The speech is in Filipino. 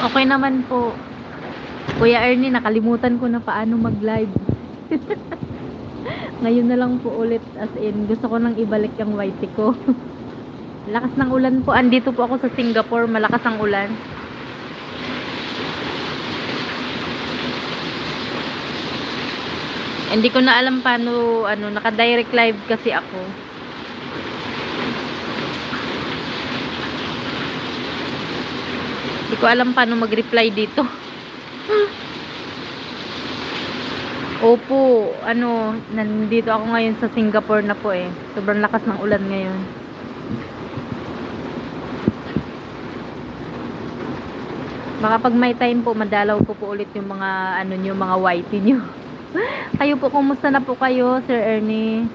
Okay naman po. Kuya Ernie, nakalimutan ko na paano mag-live. Ngayon na lang po ulit, as in, gusto ko nang ibalik yung whitey ko. Lakas ng ulan po. Andito po ako sa Singapore, malakas ang ulan. Hindi ko na alam paano, naka-direct live kasi ako. Hindi ko alam paano mag-reply dito. Opo, nandito ako ngayon sa Singapore na po eh. Sobrang lakas ng ulan ngayon. Baka pag may time po, madalaw ko po ulit yung mga, mga whitey nyo. Kayo po, kumusta na po kayo, Sir Ernie?